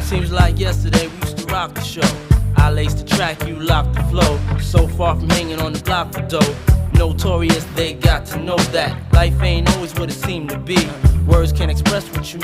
Seems like yesterday we used to rock the show. I laced the track, you locked the flow. So far from hanging on the block for dough. Notorious, they got to know that life ain't always what it seemed to be. Words can't express what you mean.